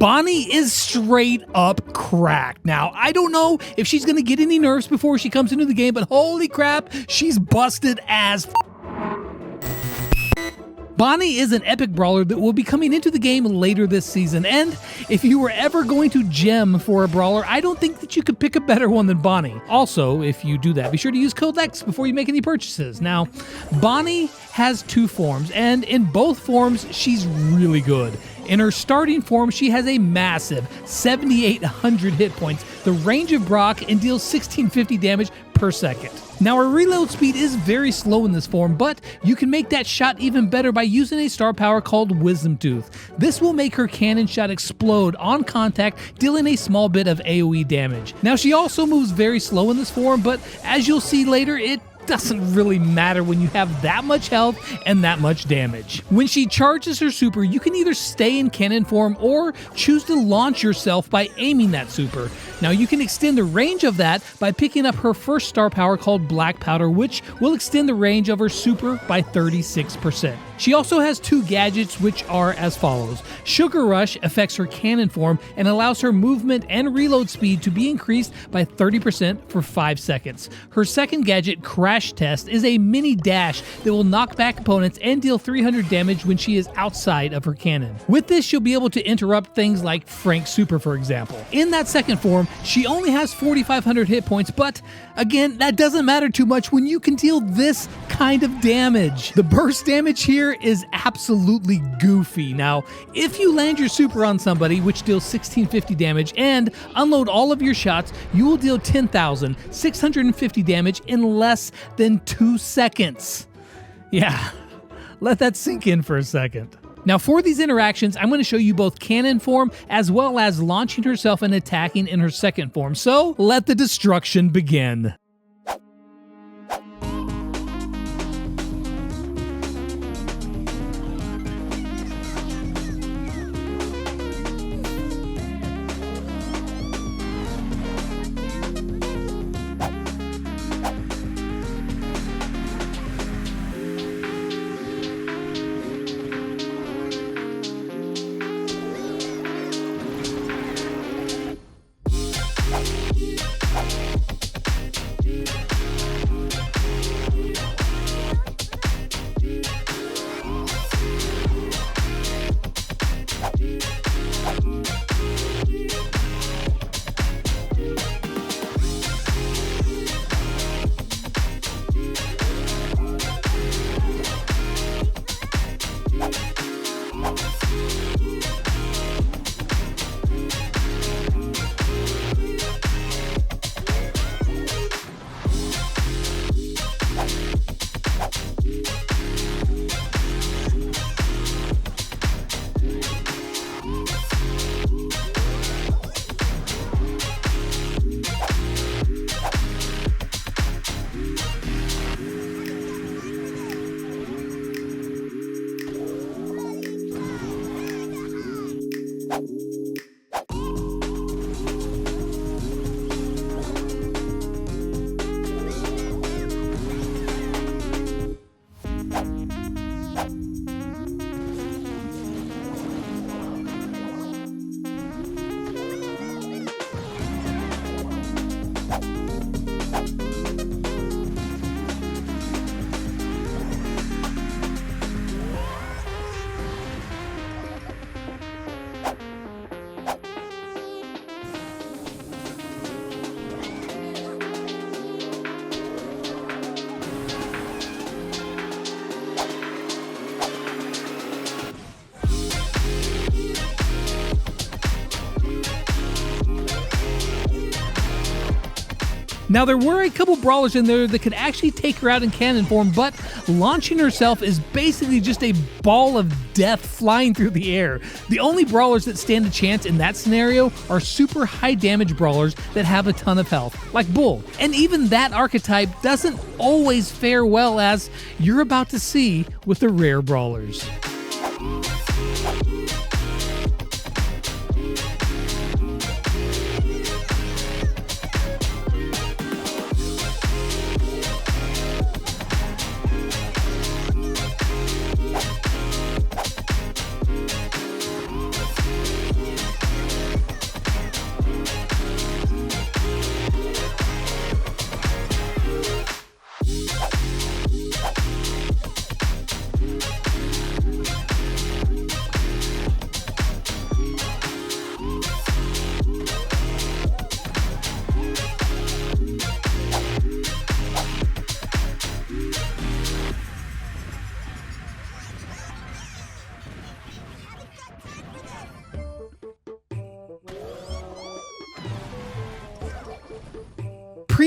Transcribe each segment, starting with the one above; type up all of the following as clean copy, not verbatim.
Bonnie is straight up cracked. Now, I don't know if she's going to get any nerfs before she comes into the game, but holy crap, she's busted as Bonnie is an epic brawler that will be coming into the game later this season, and if you were ever going to gem for a brawler, I don't think that you could pick a better one than Bonnie. Also, if you do that, be sure to use code LEX before you make any purchases. Now, Bonnie has two forms, and in both forms, she's really good. In her starting form, she has a massive 7,800 hit points, the range of Brock, and deals 1650 damage per second. Now, her reload speed is very slow in this form, but you can make that shot even better by using a star power called Wisdom Tooth. This will make her cannon shot explode on contact, dealing a small bit of AoE damage. Now, she also moves very slow in this form, but as you'll see later, it doesn't really matter when you have that much health and that much damage. When she charges her super, you can either stay in cannon form or choose to launch yourself by aiming that super. Now, you can extend the range of that by picking up her first star power called Black Powder, which will extend the range of her super by 36%. She also has two gadgets, which are as follows. Sugar Rush affects her cannon form and allows her movement and reload speed to be increased by 30% for 5 seconds. Her second gadget, Crash Test, is a mini dash that will knock back opponents and deal 300 damage when she is outside of her cannon. With this, she'll be able to interrupt things like Frank's super, for example. In that second form, she only has 4,500 hit points, but again, that doesn't matter too much when you can deal this kind of damage. The burst damage here is absolutely goofy. Now, if you land your super on somebody, which deals 1650 damage, and unload all of your shots, you will deal 10,650 damage in less than 2 seconds. Yeah, let that sink in for a second. Now, for these interactions, I'm going to show you both cannon form as well as launching herself and attacking in her second form. So, let the destruction begin. Now, there were a couple brawlers in there that could actually take her out in cannon form, but launching herself is basically just a ball of death flying through the air. The only brawlers that stand a chance in that scenario are super high damage brawlers that have a ton of health, like Bull. And even that archetype doesn't always fare well, as you're about to see with the rare brawlers.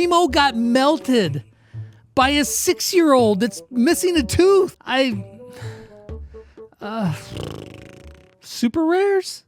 Primo got melted by a 6-year-old that's missing a tooth. Super rares?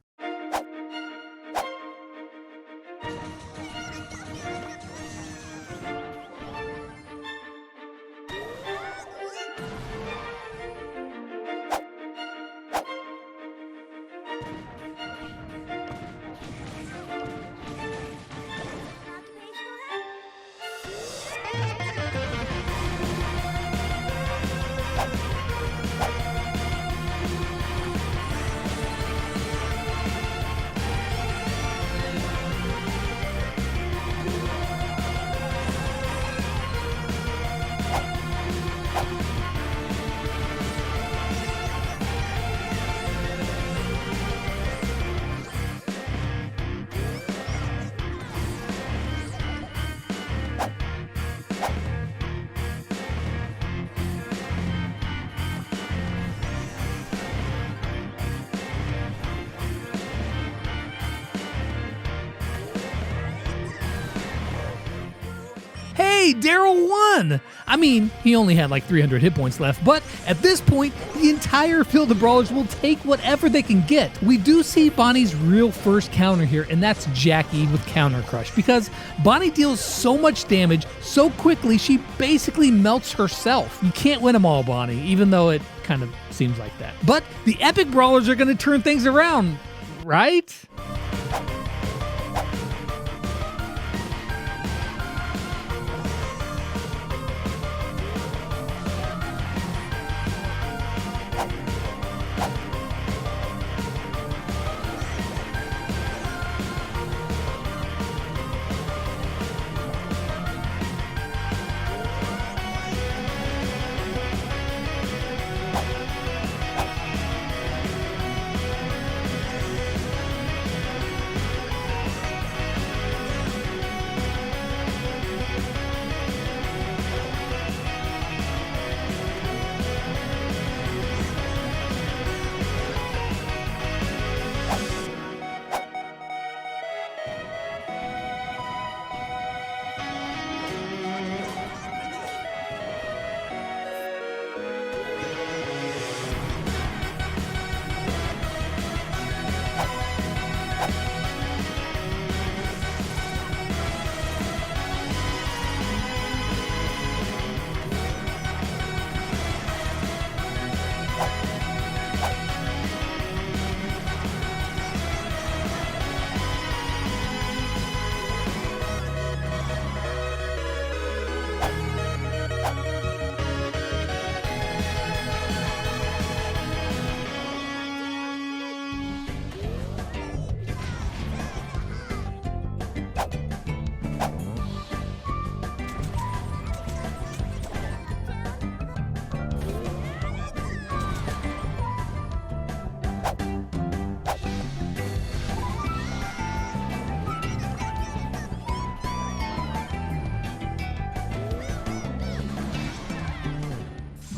Hey, Daryl won! I mean, he only had like 300 hit points left, but at this point, the entire field of brawlers will take whatever they can get. We do see Bonnie's real first counter here, and that's Jackie with Counter Crush, because Bonnie deals so much damage so quickly, she basically melts herself. You can't win them all, Bonnie, even though it kind of seems like that. But the epic brawlers are going to turn things around, right?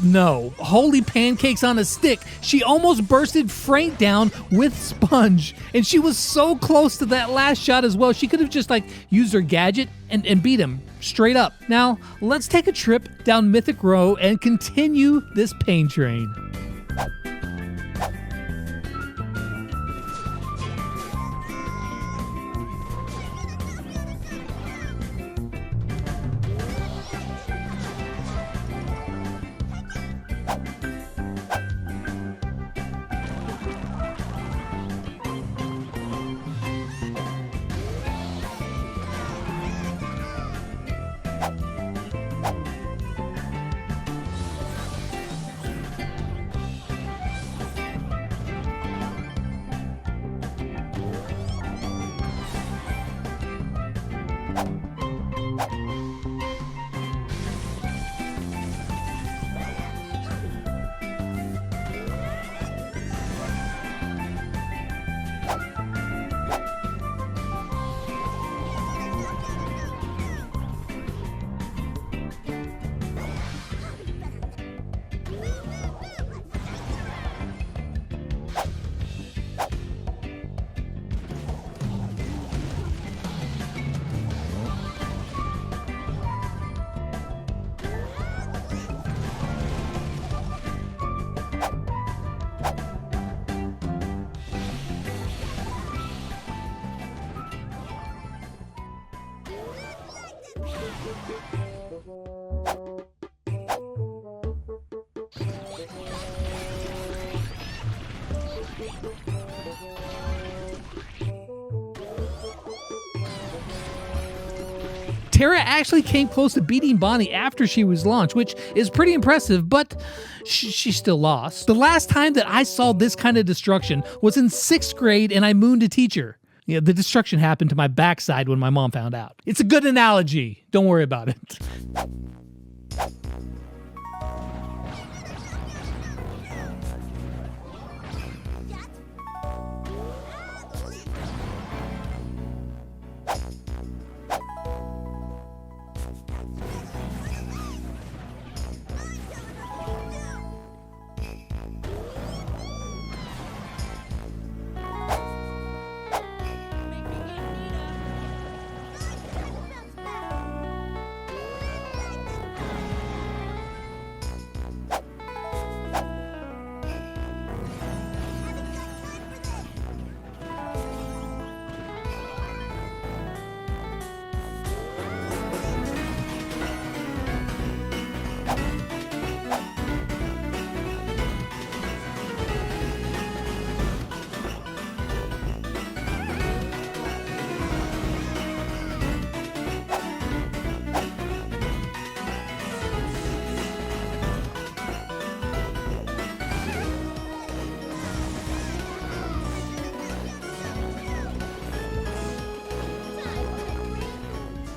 No, holy pancakes on a stick. She almost bursted Frank down with Sponge, and she was so close to that last shot as well. She could have just used her gadget and beat him straight up. Now, let's take a trip down Mythic Row and continue this pain train. Tara actually came close to beating Bonnie after she was launched, which is pretty impressive, but she still lost. The last time that I saw this kind of destruction was in 6th grade and I mooned a teacher. Yeah, the destruction happened to my backside when my mom found out. It's a good analogy. Don't worry about it.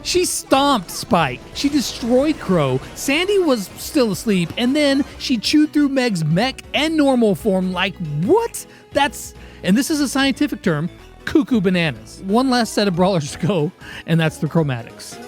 She stomped Spike. She destroyed Crow. Sandy was still asleep, and then she chewed through Meg's mech and normal form like, what? And this is a scientific term, cuckoo bananas. One last set of brawlers to go, and that's the chromatics.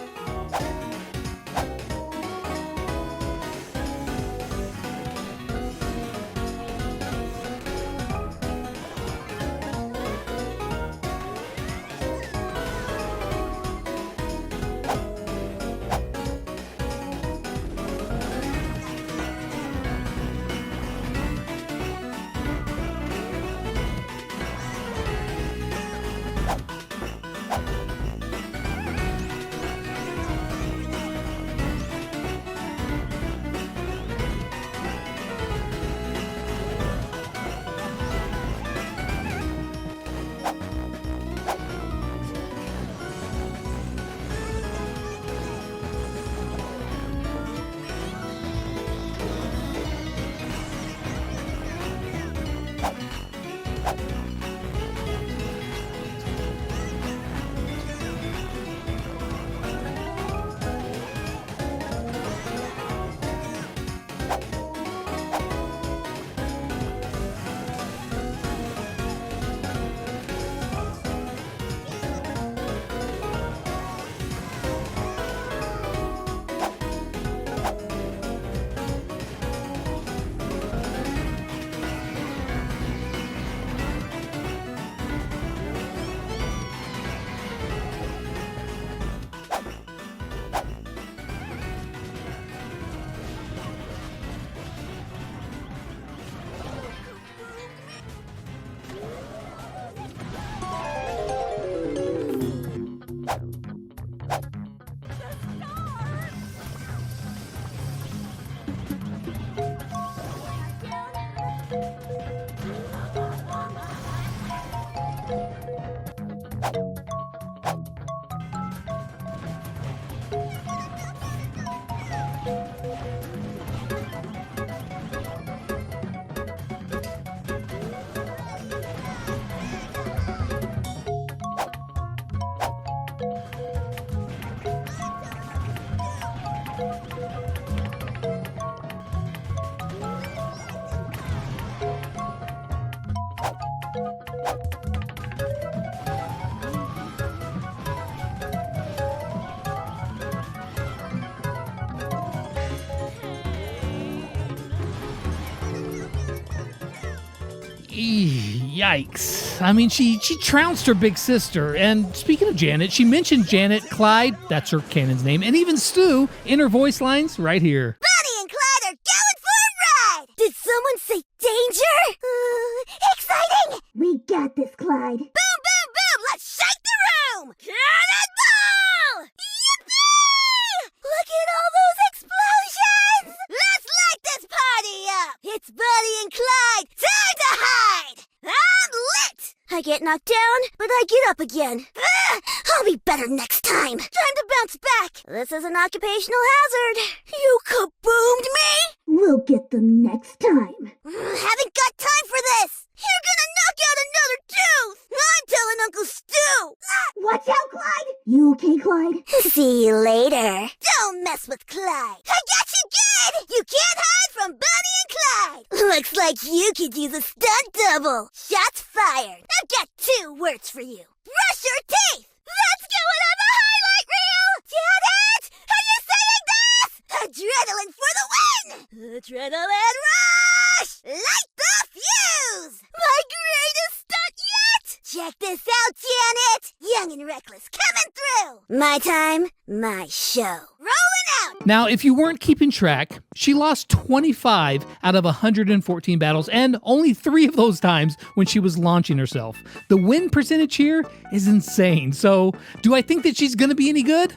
Yikes. I mean, she trounced her big sister. And speaking of Janet, she mentioned Janet, Clyde, that's her canon's name, and even Stu in her voice lines right here. Bonnie and Clyde are going for a ride! Did someone say danger? Exciting! We got this, Clyde. Boom, boom, boom! Let's shake the room! Cannonball! Yippee! Look at all those explosions! Let's light this party up! It's Bonnie and Clyde! Time to hide! I'm lit! I get knocked down, but I get up again. I'll be better next time. Time to bounce back. This is an occupational hazard. You kaboomed me? We'll get them next time. Haven't got time for this. You're gonna knock out another tooth. I'm telling Uncle Stu. Watch out, Clyde. You okay, Clyde? See you later. Don't mess with Clyde. I got you good. You can't hide from Bunny and Clyde. Looks like you could use a stunt double. Shots fired. I've got 2 words for you. Brush your teeth. Let's go on the highlight reel. Janet, are you saying this? Adrenaline for the win. Adrenaline rush. Light the fuse. My greatest stunt yet. Check this out, Janet. Young and reckless coming through. My time, my show. Rolling out. Now, if you weren't keeping track, she lost 25 out of 114 battles, and only 3 of those times when she was launching herself. The win percentage here is insane. So, do I think that she's going to be any good?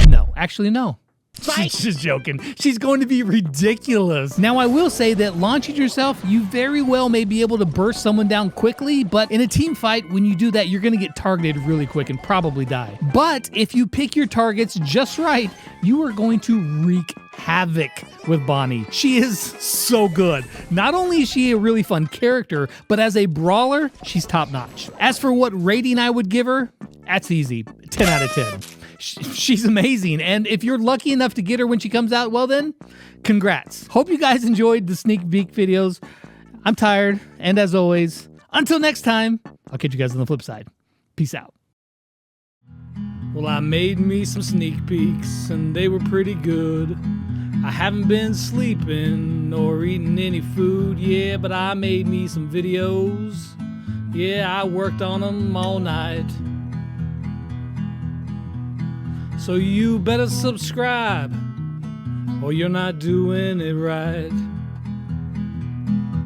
No, actually, no. She's just joking. She's going to be ridiculous. Now, I will say that launching yourself, you very well may be able to burst someone down quickly, but in a team fight, when you do that, you're going to get targeted really quick and probably die. But if you pick your targets just right, you are going to wreak havoc with Bonnie. She is so good. Not only is she a really fun character, but as a brawler, she's top notch. As for what rating I would give her, that's easy. 10 out of 10. She's amazing, and if you're lucky enough to get her when she comes out, well then, congrats. Hope you guys enjoyed the sneak peek videos. I'm tired, and as always, until next time, I'll catch you guys on the flip side. Peace out. Well, I made me some sneak peeks, and they were pretty good. I haven't been sleeping or eating any food, yeah, but I made me some videos. Yeah, I worked on them all night. So you better subscribe, or you're not doing it right.